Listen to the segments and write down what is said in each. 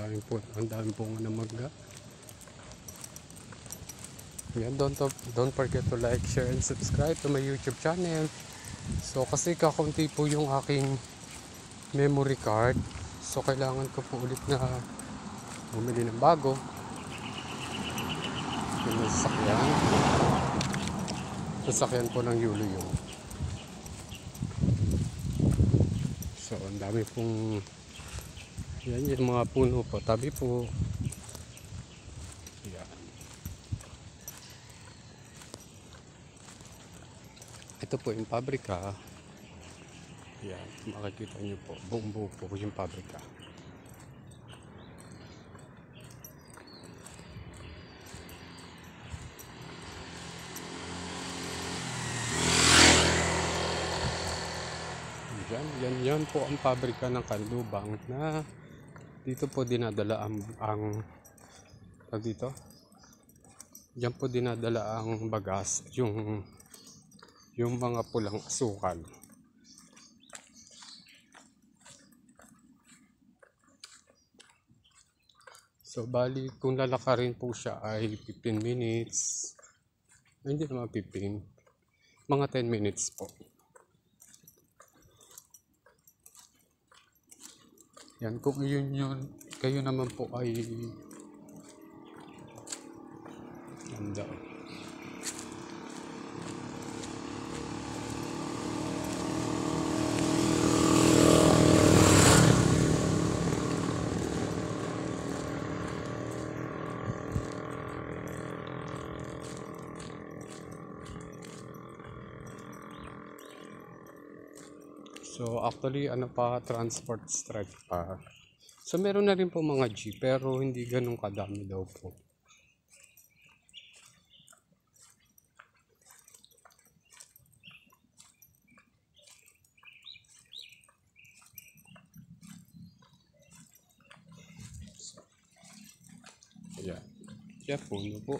Ang daming po na mangga. Yan, don't forget to like, share, and subscribe to my YouTube channel. So kasi kakaunti po yung aking memory card. So kailangan ko po ulit na bumili ng bago. Yung sasakyan po ng Yulo yung. So ang dami pong yan yung mga puno po, tabi po. Yan. Ito po yung pabrika. Yan, makikita nyo po, buong buo po yung pabrika. Yan po ang pabrika ng Kanlubang na dito po dinadala ang dito. Diyan po dinadala ang bagas, yung mga pulang asukal. So bali kung lalakarin po siya ay 15 minutes. Hindi naman 15. Mga 10 minutes po. Yan, kung yun, kayo naman po ay handa. So actually transport strike pa. So meron na rin po mga jeep pero hindi ganun kadami daw po. Yan. Yan puno po.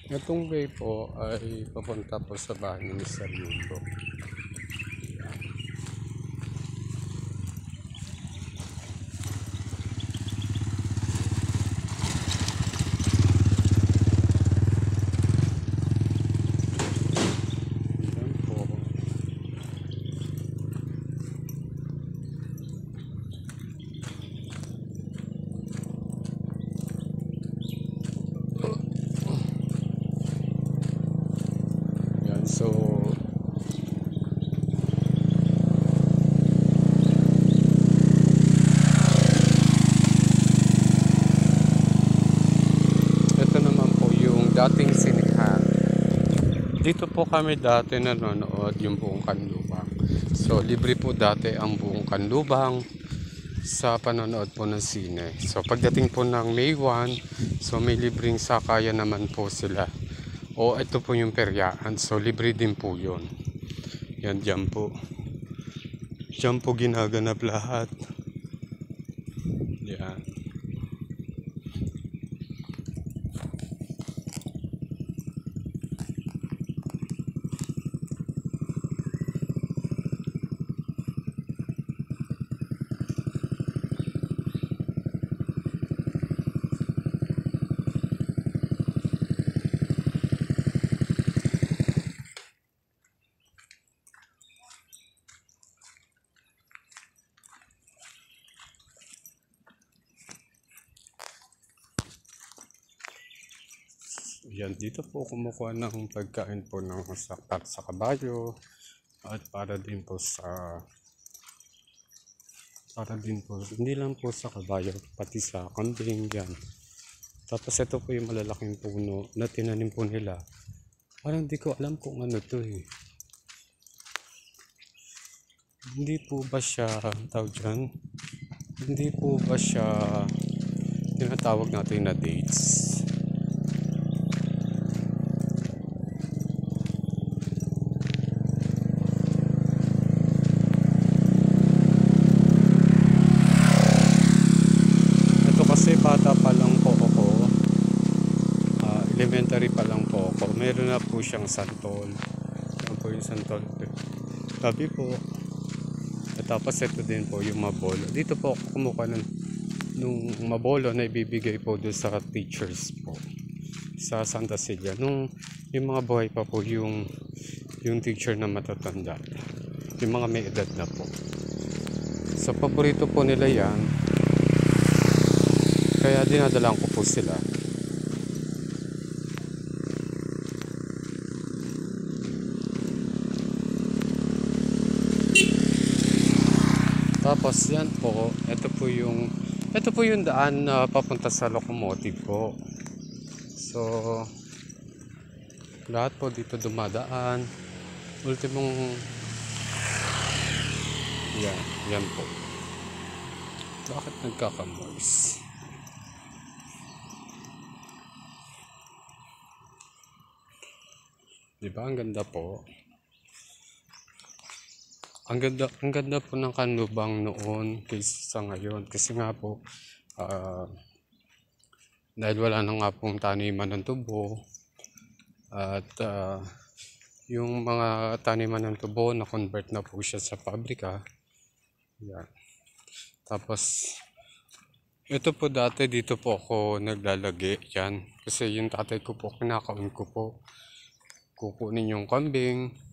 Itong way po ay papunta po sa bahay ni Mr. Yulo. So ito naman po yung dating sinihan. Dito po kami dati nanonood yung buong Kanlubang. So libre po dati ang buong Kanlubang sa panonood po ng sine. So pagdating po ng May 1, so may libreng sakayan naman po sila. O ito po yung peryaan. So libre din po yun. Yan, dyan po. Dyan po ginaganap lahat. Yan. Yan, dito po kumukuha ng pagkain po ng para sa kabayo at para din po hindi lang po sa kabayo, pati sa kambing yan. Tapos ito po yung malalaking puno na tinanim po nila. Parang di ko alam kung ano to eh. Hindi po ba siya, tawag dyan? Hindi po ba siya tinatawag natin na dates? Ito kasi bata pa lang po ako. Elementary pa lang po ako. Meron na po siyang santol. Yan po yung santol. Sabi po. At tapos ito din po yung mabolo. Dito po ako kumuha nung mabolo na ibibigay po doon sa teachers po. Sa Santa Celia. Yung mga buhay pa po yung teacher na matatanda. Yung mga may edad na po. So paborito po nila yan. Kaya dinadalan ko po sila. Tapos yan po, ito po yung daan na papunta sa locomotive po. So, lahat po dito dumadaan. Ultimong, yan po. Bakit nagkaka-noise? Diba, ang ganda po. Ang ganda po ng kanlubang noon kaysa sa ngayon. Kasi nga po, dahil wala na nga pong taniman ng tubo, at yung mga taniman ng tubo na-convert na po siya sa pabrika. Yan. Tapos, ito po dati dito po ako naglalagi yan. Kasi yung tatay ko po, kinakaon ko po. Kukunin yung kambing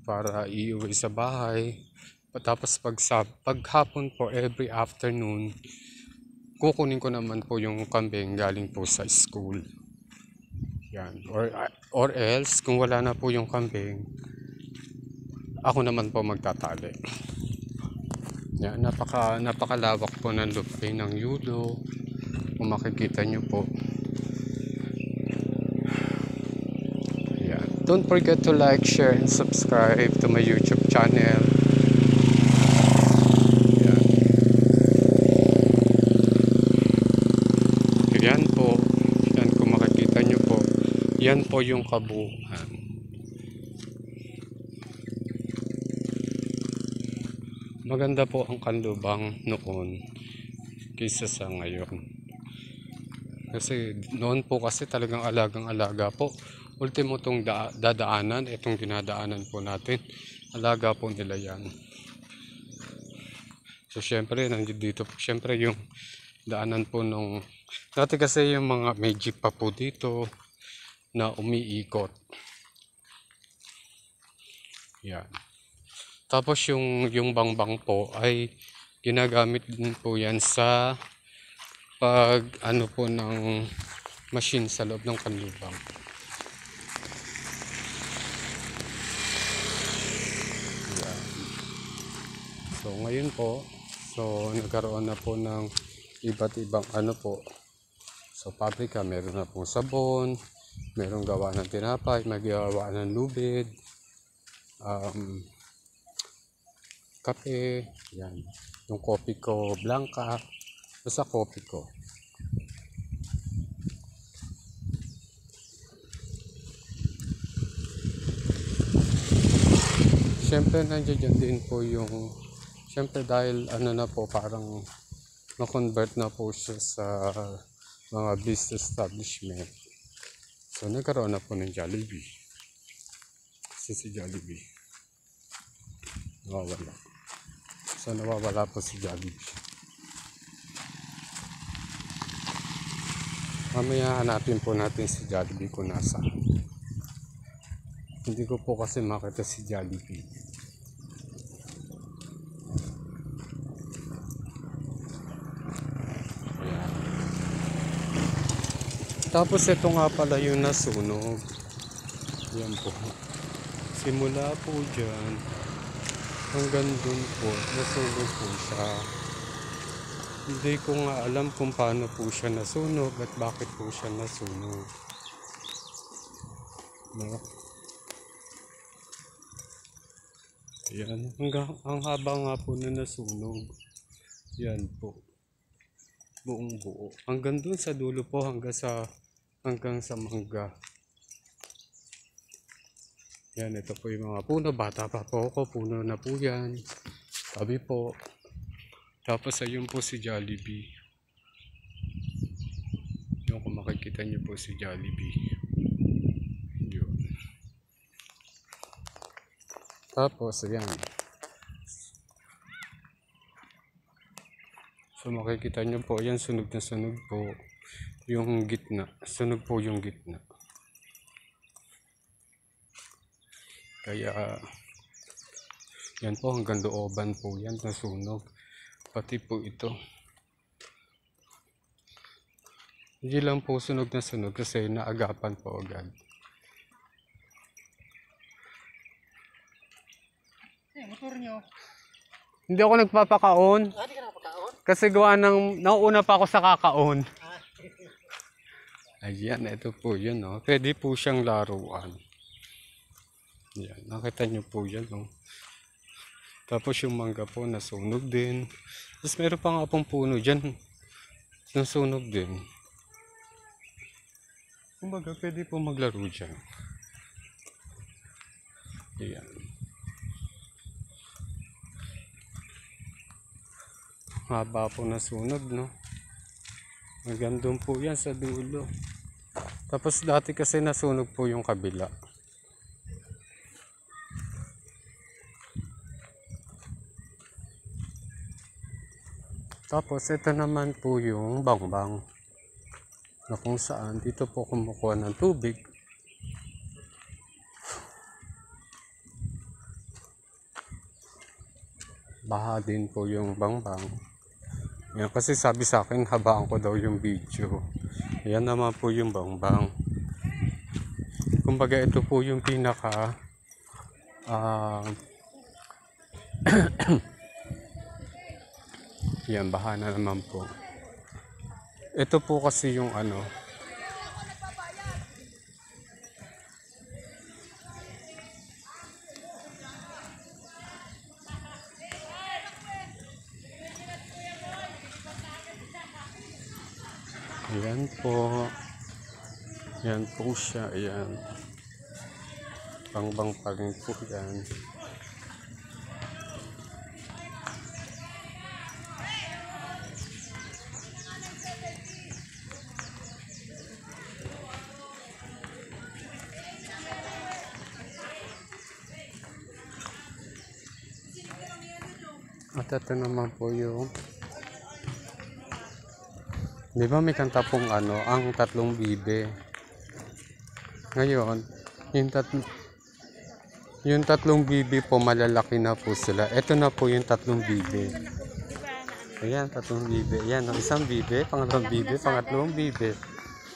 para iuwi sa bahay. Tapos paghapon po, every afternoon, kukunin ko naman po yung kambing galing po sa school. Yan. Or else, kung wala na po yung kambing, ako naman po magtatali. Yan. Napakalawak po ng lupain ng Yulo. Kung makikita nyo po. Don't forget to like, share, and subscribe to my YouTube channel. Yan po. Yan kung makikita nyo po. Yan po yung kabuuan. Maganda po ang kanlubang noon kaysa sa ngayon. Kasi noon po kasi talagang alagang-alaga po. Ultimo itong dadaanan, itong dinadaanan po natin. Alaga po nila yan. So syempre, nandito po syempre yung daanan po nung... Dati kasi yung mga may jeep pa po dito na umiikot. Yan. Tapos yung bangbang po ay ginagamit din po yan sa pag ano po ng machine sa loob ng kanlubang. So ngayon po, nagkaroon na po ng iba't ibang ano po. So pabrika, meron na pong sabon, meron gawa ng tinapay, magawa ng lubid, kape, yan. Yung kopi ko, blanca, basta kopi ko. Siyempre nandiyan din po yung, siyempre dahil ano na po, parang na-convert na po siya sa mga business establishment. So nagkaroon na po ng Jollibee. Kasi si Jollibee nawawala. So nawawala po si Jollibee. Mamaya hanapin po natin si Jollibee kung nasa. Hindi ko po kasi makita si Jollibee. Tapos ito nga pala yung nasunog. Yan po. Simula po dyan hanggang dun po, nasunog po siya. Hindi ko nga alam kung paano po siya nasunog at bakit po siya nasunog. No? Ayan, ang haba nga po na nasunog. Yan po. Buong buo. Hanggang dun sa dulo po, hanggang sa mangga. Yan, ito po yung mga puno. Bata pa po ako, puno na po yan. Tabi po. Tapos ayun po si Jollibee. Yung kung makikita niyo po si Jollibee. Yun. Tapos ayan. So makikita niyo po, ayan, sunog na sunog po yung gitna. Sunog po yung gitna. Kaya yan po, hanggang looban po yan nasunog. Pati po ito. Hindi lang po sunog na sunog kasi naagapan po agad. Motor nyo. Hindi ako nagpapakaon. Hindi ka nakapagkaon? Kasi gawa ng nauuna pa ako sa kakaon. Ayan, ito po yun. Oh. Pwede po siyang laruan. Yan, nakita nyo po yan. Oh. Tapos yung mangga po nasunog din. Tapos meron pa nga pong puno dyan. Nasunog din. Kumbaga, pwede po maglaro dyan. Ayan. Haba po nasunog, no? Hanggang doon po yan sa dulo. Tapos dati kasi nasunog po yung kabila. Tapos ito naman po yung bangbang na kung saan dito po kumukuha ng tubig. Baha din po yung bangbang. Yan, kasi sabi sa akin habaan ko daw yung video. Yan naman po yung bangbang. Kumbaga ito po yung pinaka yan, baha na naman po. Ito po kasi yung ano. Ayan po. Yan po siya. Ayan. Bangbang pa rin po yan. At ito naman po yung, di ba may kanta pong ano, ang tatlong bibe. Ngayon, yung tatlong bibe po, malalaki na po sila. Ito na po yung tatlong bibe. Ayan, tatlong bibe. Ayan, isang bibe, pangatlong bibe, pangatlong bibe.